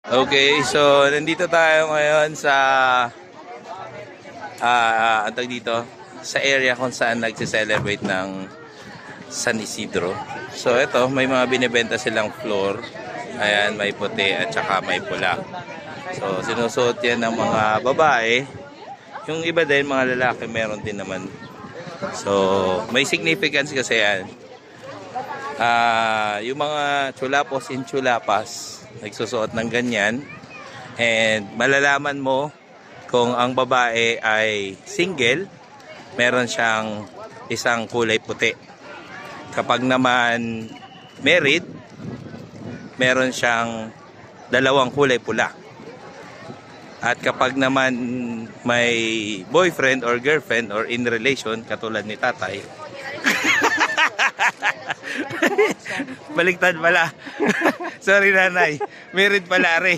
Okay, so nandito tayo ngayon sa antag dito sa area kung saan nagse-celebrate ng San Isidro. So ito, may mga binebenta silang floor. Ayan, may puti at saka may pula. So sinusuot yan ng mga babae. Yung iba din, mga lalaki, meron din naman. So may significance kasi yan. Yung mga chulapos in chulapas nagsusuot ng ganyan, and malalaman mo kung ang babae ay single, meron siyang isang kulay puti. Kapag naman married, meron siyang dalawang kulay pula. At kapag naman may boyfriend or girlfriend or in relation, katulad ni tatay, baliktad pala. Sorry nanay. Married pala are.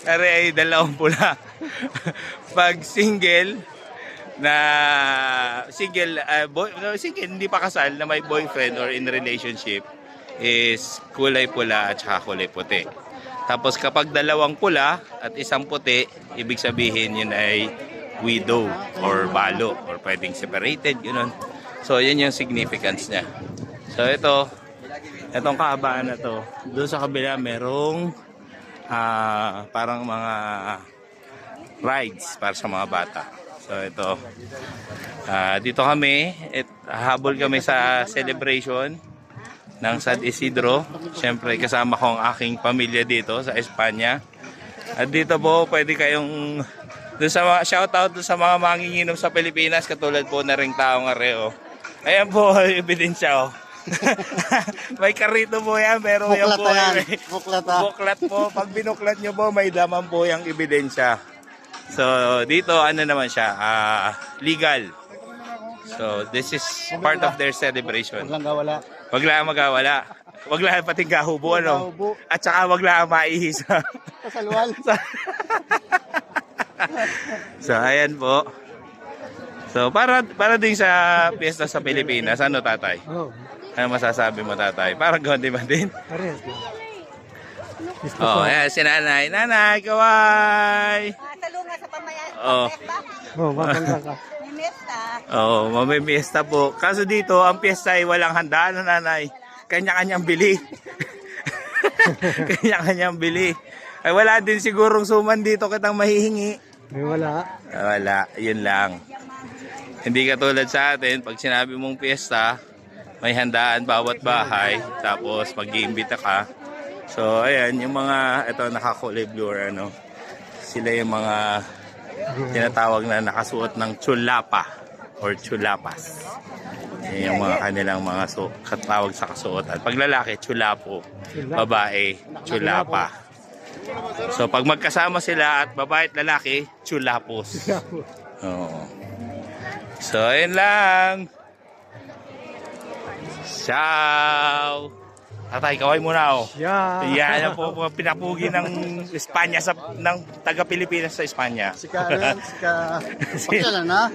Are ay dalawang pula. Pag single single hindi pa kasal na may boyfriend or in relationship is kulay pula at saka kulay puti. Tapos kapag dalawang pula at isang puti, ibig sabihin yun ay widow or balo or pwedeng separated, yun. So yun yung significance niya. So itong kahabaan na to, doon sa kabila merong parang mga rides para sa mga bata. So dito kami, habol kami sa celebration ng San Isidro. Siyempre kasama ko ang aking pamilya dito sa Espanya. At dito po pwede kayong shoutout doon sa mga manginginom sa Pilipinas, katulad po na ring taong areo. Ayan po, ebidensya. May karito po yan, pero yan po buklat po. Pag binuklat nyo po, may laman po yung ebidensya. So dito ano naman siya, legal. So this is part of their celebration. Wag lang magawala. Wag lang pating gahubo, ano? At saka wag lang maihis. Kasalwal. So ayan po. So para din sa piyesta sa Pilipinas, ano tatay? Oh. Ano masasabi mo tatay? Parang gawin ba din? Pares. Oh, ayan si nanay. Nanay, kaway! Talunga sa pamayan. Oh. Oh, mapangga ka. May mesta. Oh, may piyesta po. Kaso dito, ang piyesta ay walang handaan, nanay. Kanya-kanyang bili. Kanya-kanyang bili. Ay wala din sigurong suman dito kitang mahihingi. May wala. Wala, yun lang. Hindi katulad sa atin, pag sinabi mong piyesta, may handaan bawat bahay, tapos mag-iimbita ka. So, ayan, yung mga, ito nakakulay blue or ano, sila yung mga tinatawag na nakasuot ng chulapa or chulapas. Yan yung mga kanilang mga katawag sa kasuotan. Pag lalaki, chulapo. Babae, chulapa. So, pag magkasama sila at babae at lalaki, chulapos. Oo. So, ayun lang. Ciao! Tatay, kaway muna ako. Yeah. Yan po pinapugi ng Espanya ng taga-Pilipinas sa Espanya. Sika. Pakyalan na.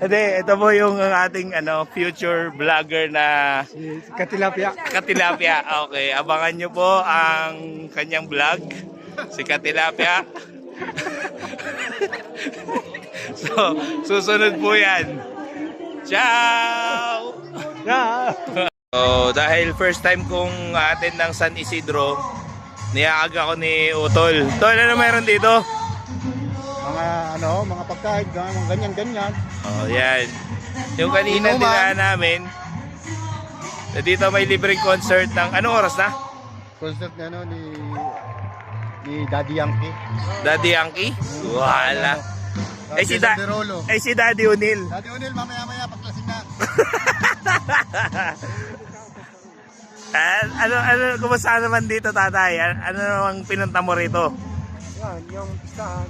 Hindi, ito po yung ating future vlogger na Si Katilapia. Katilapia. Okay, abangan nyo po ang kanyang vlog, si Katilapia. So, susunod po yan. Ciao! Yeah. So, dahil first time kong attend ng San Isidro, niaaga ko ni Utol. Tol, ano meron dito? Mga pagkain, mga ganyan. Oh, yan. Yung kanina dinaan namin, dito may libreng concert ng, anong oras na? Concert na ni Daddy Yankee. Daddy Yankee? Wala. Si Daddy O'Neil. Daddy O'Neil, mamaya paglasing na. Kumusta naman dito tatay? Ano namang pinunta mo rito? Yan, yung pistahan.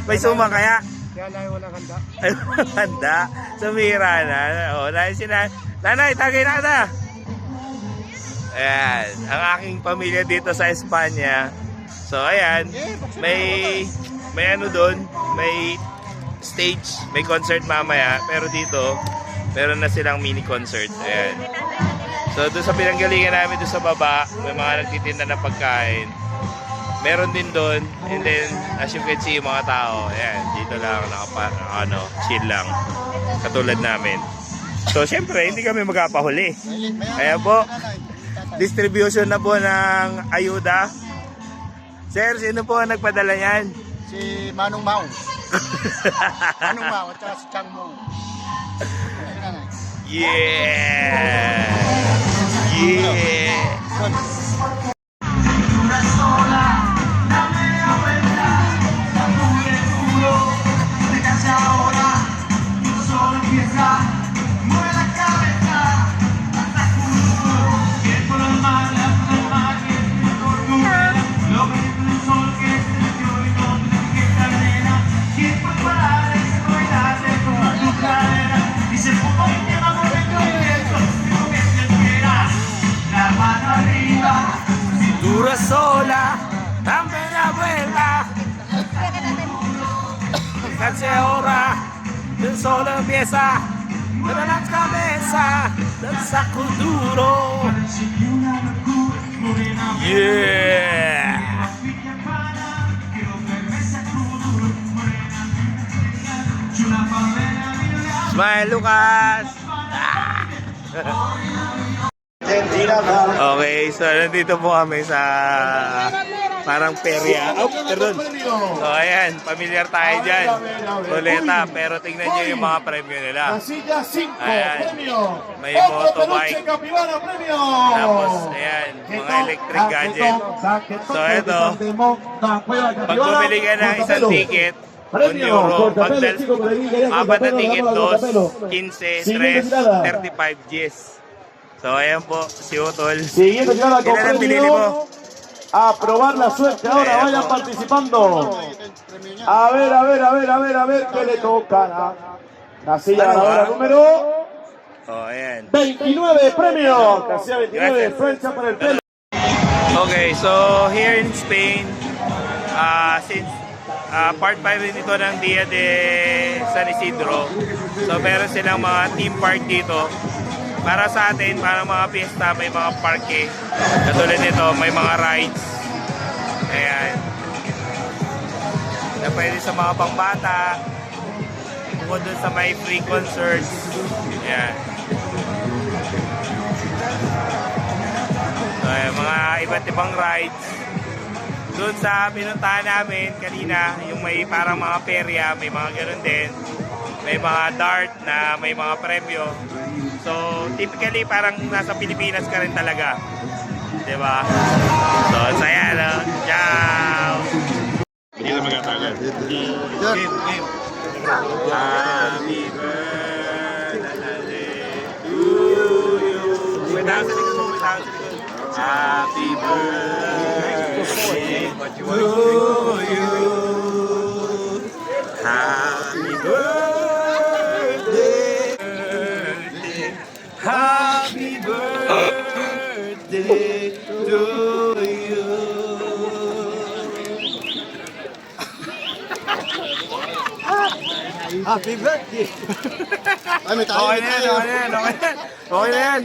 May suma kaya? Kaya lang walang handa. Ay, handa. Sumira na. O, nanay, tagay na kita. Ayan, ang aking pamilya dito sa Espanya. So, ayan, may doon, may stage, may concert mamaya. Pero dito, meron na silang mini concert. Ayan. So doon sa pinanggalingan namin doon sa baba, may mga nagtitinda na pagkain. Meron din doon. And then, as you can see, yung mga tao, ayan, dito lang, chill lang. Katulad namin. So, syempre, hindi kami magpapahuli. Kaya po, distribution na po ng ayuda. Sir, sino po ang nagpadala yan? Si Manong Mao. Manong Mao at saka si Chang Mo. Yeah! Yeah! Dura sola, dame la vuelta. Casi ahora, el sol empieza, pero la cabeza del saco duro. Yeah. Smile, Lucas. Okay, so nandito po kami sa parang perya. Oh, pardon. So ayan, familiar tayo dyan. Ruleta, pero tingnan nyo yung mga premyo nila. Ayan, may motorbike. Tapos, ayan, mga electric gadget. So ito, pag bumili ka ng isang ticket, 1 euro. Apat na ticket, 2, 15, 3, 35 Gs. So, ayan po, si Utol. Siguiendo llegada con Ilan ang binili mo? a probar la suerte. Ahora vayan participando. A ver qué le toca. La silla ganadora número Oh, ayan. 29 premio. Casilla 29, Francia para el pelo. Okay, so here in Spain, since part 5 rin ito ng Dia de San Isidro, so meron silang mga theme park dito. Para sa atin, para mga piyesta, may mga parke. Katulad nito, may mga rides. Ayan. Na pwede sa mga pangbata. Bukod dun sa may free concerts. Ayan. So, ayan, mga iba't ibang rides. Doon sa pinuntahan namin kanina, yung may parang mga perya, may mga ganoon din. May mga dart na may mga premyo. So, typically, parang nasa Pilipinas ka rin talaga. Diba? So, saya, no? Ciao! Hindi na magkatagal. Game. Happy birthday to you. Without sa likod. Happy birthday to you. Happy birthday. Happy birthday to you. Happy birthday! Ay, may tayo. Okay na yan.